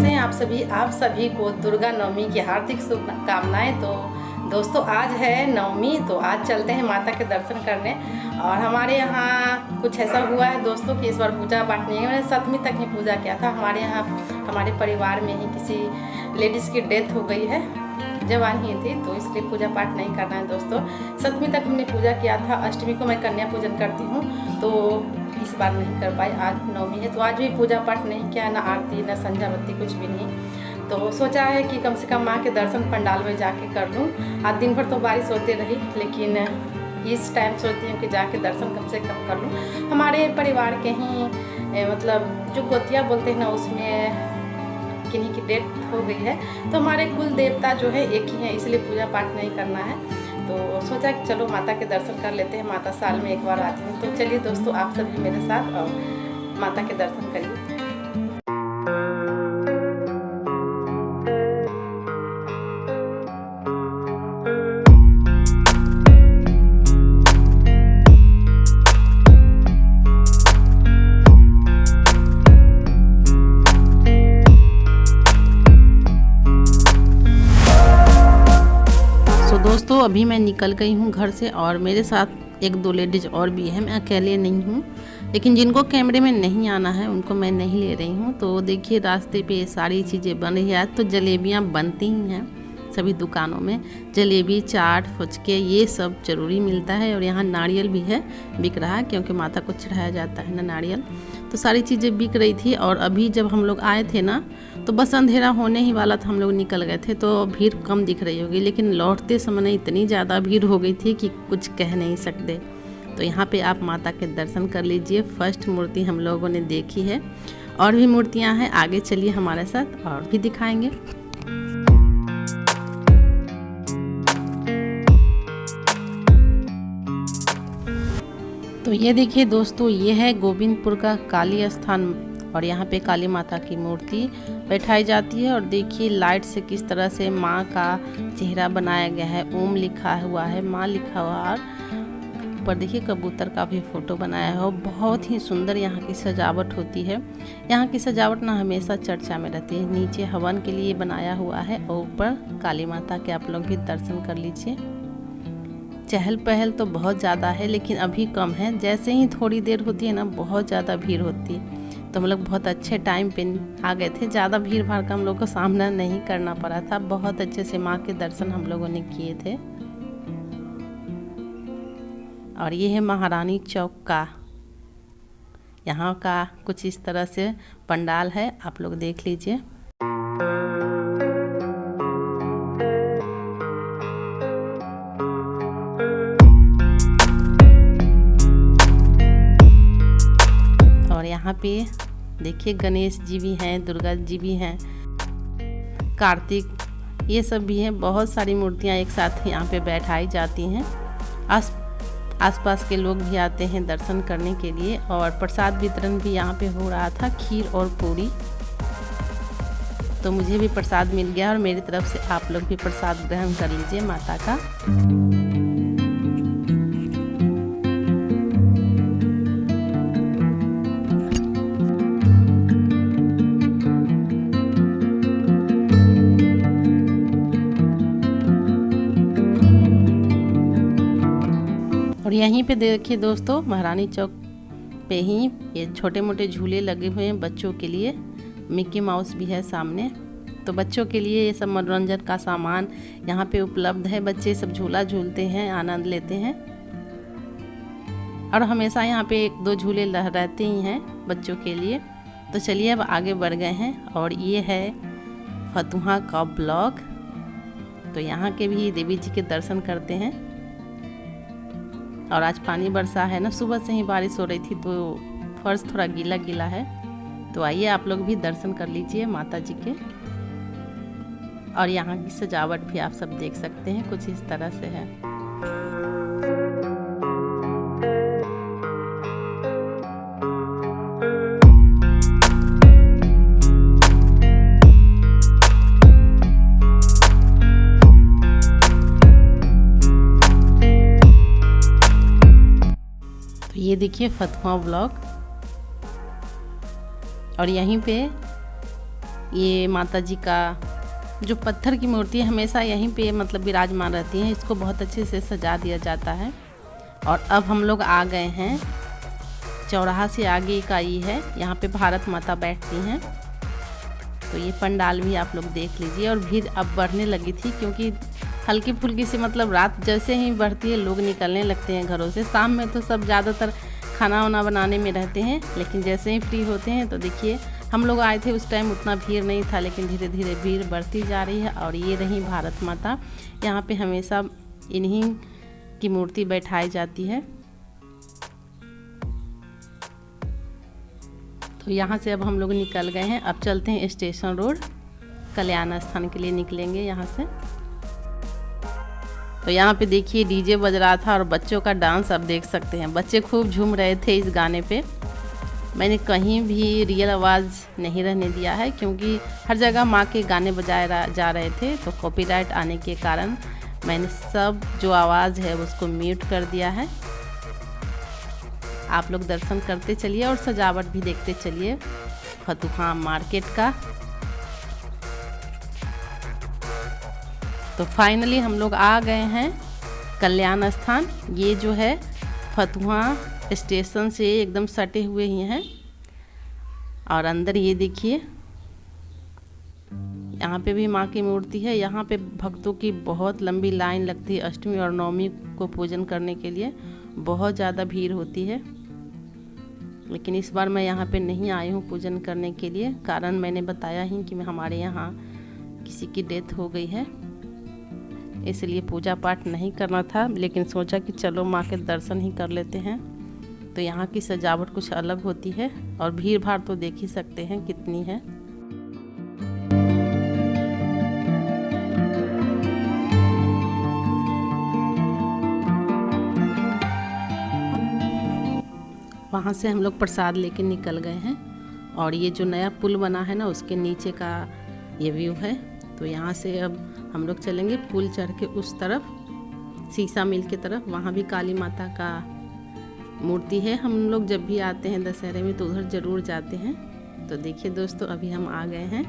कैसे हैं आप सभी को दुर्गा नवमी की हार्दिक शुभकामनाएं। तो दोस्तों आज है नवमी, तो आज चलते हैं माता के दर्शन करने। और हमारे यहाँ कुछ ऐसा हुआ है दोस्तों कि इस बार पूजा पाठ नहीं है। मैंने 7वीं तक ही पूजा किया था। हमारे यहाँ हमारे परिवार में ही किसी लेडीज़ की डेथ हो गई है, जवान ही थी, तो इसलिए पूजा पाठ नहीं करना है दोस्तों। 7वीं तक हमने पूजा किया था। अष्टमी को मैं कन्या पूजन करती हूँ, तो इस बार नहीं कर पाई। आज नवमी है तो आज भी पूजा पाठ नहीं किया, ना आरती ना संध्या बत्ती, कुछ भी नहीं। तो सोचा है कि कम से कम माँ के दर्शन पंडाल में जाके कर लूँ। आज दिन भर तो बारिश होती रही, लेकिन इस टाइम सोचती हूँ कि जाके दर्शन कम से कम कर लूँ। हमारे परिवार के ही मतलब जो गोतिया बोलते हैं ना, उसमें किन्हीं की डेथ हो गई है। तो हमारे कुल देवता जो है एक ही है, इसलिए पूजा पाठ नहीं करना है। तो सोचा कि चलो माता के दर्शन कर लेते हैं। माता साल में एक बार आती हैं। तो चलिए दोस्तों, आप सभी मेरे साथ और माता के दर्शन करिए। दोस्तों अभी मैं निकल गई हूँ घर से, और मेरे साथ एक दो लेडीज़ और भी है। मैं अकेले नहीं हूँ, लेकिन जिनको कैमरे में नहीं आना है उनको मैं नहीं ले रही हूँ। तो देखिए रास्ते पे सारी चीज़ें बन रही है। तो जलेबियाँ बनती ही हैं सभी दुकानों में। जलेबी, चाट, फुचके, ये सब ज़रूरी मिलता है। और यहाँ नारियल भी है, बिक रहा है, क्योंकि माता को चढ़ाया जाता है ना नारियल। तो सारी चीज़ें बिक रही थी। और अभी जब हम लोग आए थे ना, तो बस अंधेरा होने ही वाला था, हम लोग निकल गए थे, तो भीड़ कम दिख रही होगी। लेकिन लौटते समय इतनी ज़्यादा भीड़ हो गई थी कि कुछ कह नहीं सकते। तो यहाँ पे आप माता के दर्शन कर लीजिए। फर्स्ट मूर्ति हम लोगों ने देखी है, और भी मूर्तियाँ हैं। आगे चलिए हमारे साथ, और भी दिखाएंगे। तो ये देखिए दोस्तों, ये है गोविंदपुर का काली स्थान, और यहाँ पे काली माता की मूर्ति बैठाई जाती है। और देखिए लाइट से किस तरह से माँ का चेहरा बनाया गया है। ओम लिखा हुआ है, माँ लिखा हुआ, और ऊपर देखिए कबूतर का भी फोटो बनाया है। और बहुत ही सुंदर यहाँ की सजावट होती है। यहाँ की सजावट ना हमेशा चर्चा में रहती है। नीचे हवन के लिए बनाया हुआ है, और ऊपर काली माता के आप लोग भी दर्शन कर लीजिए। चहल पहल तो बहुत ज़्यादा है, लेकिन अभी कम है। जैसे ही थोड़ी देर होती है ना, बहुत ज़्यादा भीड़ होती है। तो हम लोग बहुत अच्छे टाइम पे आ गए थे। ज़्यादा भीड़ भाड़ का हम लोग को सामना नहीं करना पड़ा था। बहुत अच्छे से माँ के दर्शन हम लोगों ने किए थे। और ये है महारानी चौक का, यहाँ का कुछ इस तरह से पंडाल है, आप लोग देख लीजिए। और यहाँ पे देखिए गणेश जी भी हैं, दुर्गा जी भी हैं, कार्तिक, ये सब भी हैं। बहुत सारी मूर्तियाँ एक साथ यहाँ पे बैठाई जाती हैं। आसपास के लोग भी आते हैं दर्शन करने के लिए। और प्रसाद वितरण भी यहाँ पे हो रहा था, खीर और पूरी। तो मुझे भी प्रसाद मिल गया, और मेरी तरफ से आप लोग भी प्रसाद ग्रहण कर लीजिए माता का। और यहीं पे देखिए दोस्तों, महारानी चौक पे ही ये छोटे मोटे झूले लगे हुए हैं बच्चों के लिए। मिक्की माउस भी है सामने। तो बच्चों के लिए ये सब मनोरंजन का सामान यहाँ पे उपलब्ध है। बच्चे सब झूला झूलते हैं, आनंद लेते हैं। और हमेशा यहाँ पे 1-2 झूले रहते ही हैं बच्चों के लिए। तो चलिए अब आगे बढ़ गए हैं। और ये है फतुहा का ब्लॉक। तो यहाँ के भी देवी जी के दर्शन करते हैं। और आज पानी बरसा है ना, सुबह से ही बारिश हो रही थी, तो फर्श थोड़ा गीला गीला है। तो आइए आप लोग भी दर्शन कर लीजिए माता जी के। और यहाँ की सजावट भी आप सब देख सकते हैं, कुछ इस तरह से है। ये देखिए फतुहा ब्लॉक। और यहीं पे ये माता जी का जो पत्थर की मूर्ति हमेशा यहीं पे मतलब विराजमान रहती हैं। इसको बहुत अच्छे से सजा दिया जाता है। और अब हम लोग आ गए हैं चौराहा से आगे का ये है, यहाँ पे भारत माता बैठती हैं। तो ये पंडाल भी आप लोग देख लीजिए। और भीड़ अब बढ़ने लगी थी क्योंकि हल्की फुल्की से मतलब रात जैसे ही बढ़ती है लोग निकलने लगते हैं घरों से। शाम में तो सब ज़्यादातर खाना वाना बनाने में रहते हैं, लेकिन जैसे ही फ्री होते हैं तो देखिए हम लोग आए थे उस टाइम उतना भीड़ नहीं था, लेकिन धीरे धीरे भीड़ बढ़ती जा रही है। और ये रही भारत माता, यहाँ पे हमेशा इन्हीं की मूर्ति बैठाई जाती है। तो यहाँ से अब हम लोग निकल गए हैं। अब चलते हैं स्टेशन रोड, कल्याण स्थान के लिए निकलेंगे यहाँ से। तो यहाँ पे देखिए डीजे बज रहा था और बच्चों का डांस आप देख सकते हैं। बच्चे खूब झूम रहे थे इस गाने पे। मैंने कहीं भी रियल आवाज़ नहीं रहने दिया है क्योंकि हर जगह माँ के गाने बजाए जा रहे थे, तो कॉपीराइट आने के कारण मैंने सब जो आवाज़ है उसको म्यूट कर दिया है। आप लोग दर्शन करते चलिए और सजावट भी देखते चलिए फतुहा मार्केट का। तो फाइनली हम लोग आ गए हैं कल्याण स्थान। ये जो है फतुहा स्टेशन से एकदम सटे हुए ही हैं। और अंदर ये देखिए यहाँ पे भी माँ की मूर्ति है। यहाँ पे भक्तों की बहुत लंबी लाइन लगती है अष्टमी और नवमी को पूजन करने के लिए। बहुत ज़्यादा भीड़ होती है, लेकिन इस बार मैं यहाँ पे नहीं आई हूँ पूजन करने के लिए। कारण मैंने बताया ही कि हमारे यहाँ किसी की डेथ हो गई है, इसलिए पूजा पाठ नहीं करना था, लेकिन सोचा कि चलो माँ के दर्शन ही कर लेते हैं। तो यहाँ की सजावट कुछ अलग होती है और भीड़ भाड़ तो देख ही सकते हैं कितनी है। वहाँ से हम लोग प्रसाद लेके निकल गए हैं। और ये जो नया पुल बना है ना, उसके नीचे का ये व्यू है। तो यहाँ से अब हम लोग चलेंगे पुल चढ़ के उस तरफ, शीशा मिल की तरफ। वहाँ भी काली माता का मूर्ति है। हम लोग जब भी आते हैं दशहरे में तो उधर ज़रूर जाते हैं। तो देखिए दोस्तों, अभी हम आ गए हैं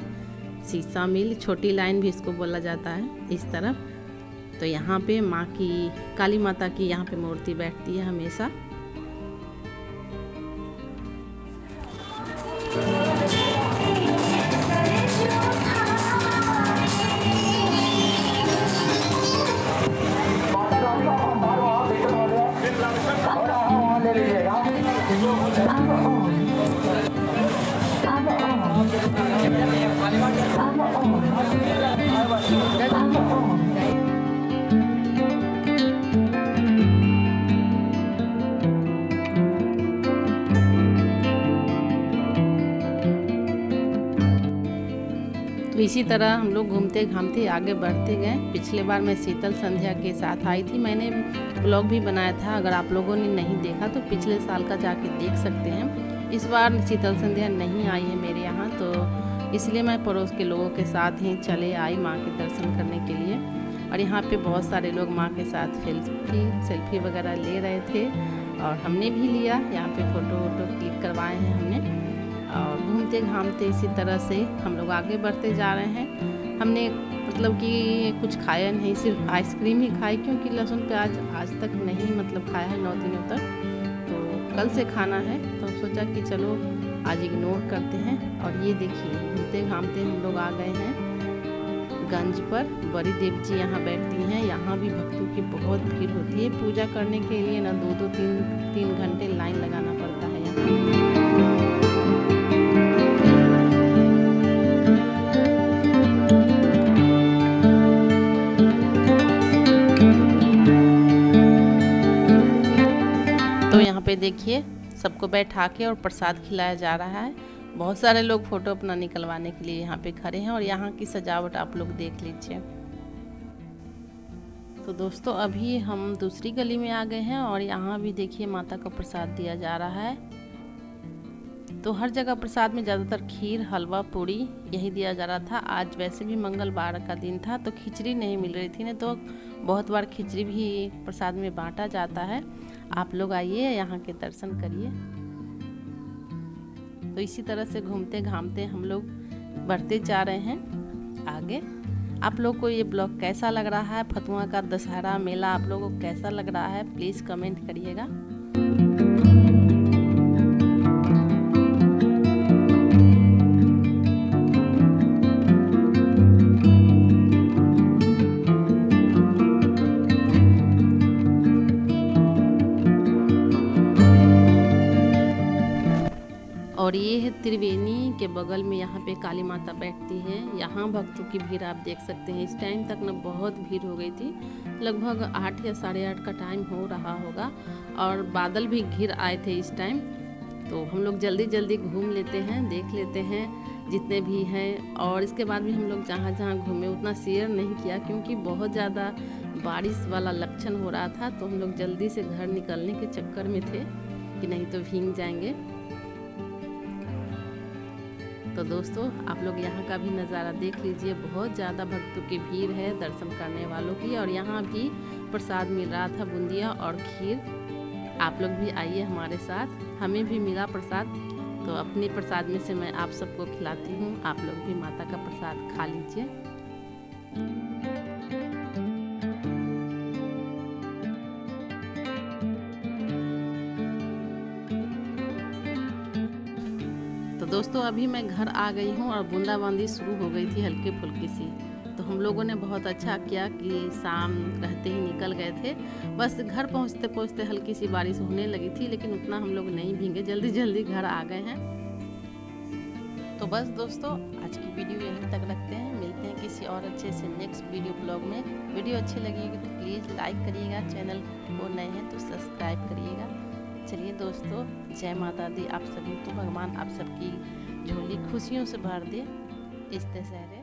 शीशा मिल, छोटी लाइन भी इसको बोला जाता है इस तरफ। तो यहाँ पे माँ की, काली माता की यहाँ पे मूर्ति बैठती है हमेशा। तो इसी तरह हम लोग घूमते घामते आगे बढ़ते गए। पिछले बार मैं शीतल संध्या के साथ आई थी, मैंने ब्लॉग भी बनाया था। अगर आप लोगों ने नहीं देखा तो पिछले साल का जाके देख सकते हैं। इस बार शीतल संध्या नहीं आई है मेरे यहाँ, तो इसलिए मैं पड़ोस के लोगों के साथ ही चले आई माँ के दर्शन करने के लिए। और यहाँ पे बहुत सारे लोग माँ के साथ सेल्फी वगैरह ले रहे थे और हमने भी लिया। यहाँ पे फ़ोटो वोटो क्लिक करवाए हैं हमने। और घूमते घामते इसी तरह से हम लोग आगे बढ़ते जा रहे हैं। हमने मतलब कि कुछ खाया नहीं, सिर्फ आइसक्रीम ही खाई, क्योंकि लहसुन प्याज आज तक नहीं मतलब खाया है 9 दिनों तक, तो कल से खाना है। तो सोचा कि चलो आज इग्नोर करते हैं। और ये देखिए घूमते घामते हम लोग आ गए हैं गंज पर। बड़ी देवी जी यहाँ बैठती हैं। यहाँ भी भक्तों की बहुत भीड़ होती है। पूजा करने के लिए ना 2-3 घंटे लाइन लगाना पड़ता है यहाँ। तो यहाँ पे देखिए सबको बैठा के और प्रसाद खिलाया जा रहा है। बहुत सारे लोग फ़ोटो अपना निकलवाने के लिए यहाँ पे खड़े हैं। और यहाँ की सजावट आप लोग देख लीजिए। तो दोस्तों अभी हम दूसरी गली में आ गए हैं और यहाँ भी देखिए माता का प्रसाद दिया जा रहा है। तो हर जगह प्रसाद में ज़्यादातर खीर, हलवा, पूड़ी यही दिया जा रहा था। आज वैसे भी मंगलवार का दिन था तो खिचड़ी नहीं मिल रही थी ना, तो बहुत बार खिचड़ी भी प्रसाद में बांटा जाता है। आप लोग आइए यहाँ के दर्शन करिए। तो इसी तरह से घूमते घामते हम लोग बढ़ते जा रहे हैं आगे। आप लोग को ये ब्लॉग कैसा लग रहा है, फतुआ का दशहरा मेला आप लोगों को कैसा लग रहा है, प्लीज़ कमेंट करिएगा। और ये है त्रिवेणी के बगल में, यहाँ पे काली माता बैठती है। यहाँ भक्तों की भीड़ आप देख सकते हैं। इस टाइम तक ना बहुत भीड़ हो गई थी, लगभग 8 या 8:30 का टाइम हो रहा होगा और बादल भी घिर आए थे इस टाइम। तो हम लोग जल्दी जल्दी घूम लेते हैं, देख लेते हैं जितने भी हैं। और इसके बाद भी हम लोग जहाँ जहाँ घूमे उतना शेयर नहीं किया क्योंकि बहुत ज़्यादा बारिश वाला लक्षण हो रहा था। तो हम लोग जल्दी से घर निकलने के चक्कर में थे कि नहीं तो भीग जाएंगे। तो दोस्तों आप लोग यहाँ का भी नज़ारा देख लीजिए, बहुत ज़्यादा भक्तों की भीड़ है दर्शन करने वालों की। और यहाँ भी प्रसाद मिल रहा था, बूंदिया और खीर। आप लोग भी आइए हमारे साथ, हमें भी मिला प्रसाद। तो अपने प्रसाद में से मैं आप सबको खिलाती हूँ, आप लोग भी माता का प्रसाद खा लीजिए। तो दोस्तों अभी मैं घर आ गई हूँ और बूंदाबांदी शुरू हो गई थी हल्की फुल्की सी। तो हम लोगों ने बहुत अच्छा किया कि शाम रहते ही निकल गए थे। बस घर पहुँचते पहुँचते हल्की सी बारिश होने लगी थी, लेकिन उतना हम लोग नहीं भीगे, जल्दी जल्दी घर आ गए हैं। तो बस दोस्तों आज की वीडियो यहीं तक रखते हैं, मिलते हैं किसी और अच्छे से नेक्स्ट वीडियो ब्लॉग में। वीडियो अच्छी लगेगी तो प्लीज़ लाइक करिएगा, चैनल को नए हैं तो सब्सक्राइब करिएगा। चलिए दोस्तों, जय माता दी आप सभी को, भगवान आप सबकी झोली खुशियों से भर दे इस दशहरे।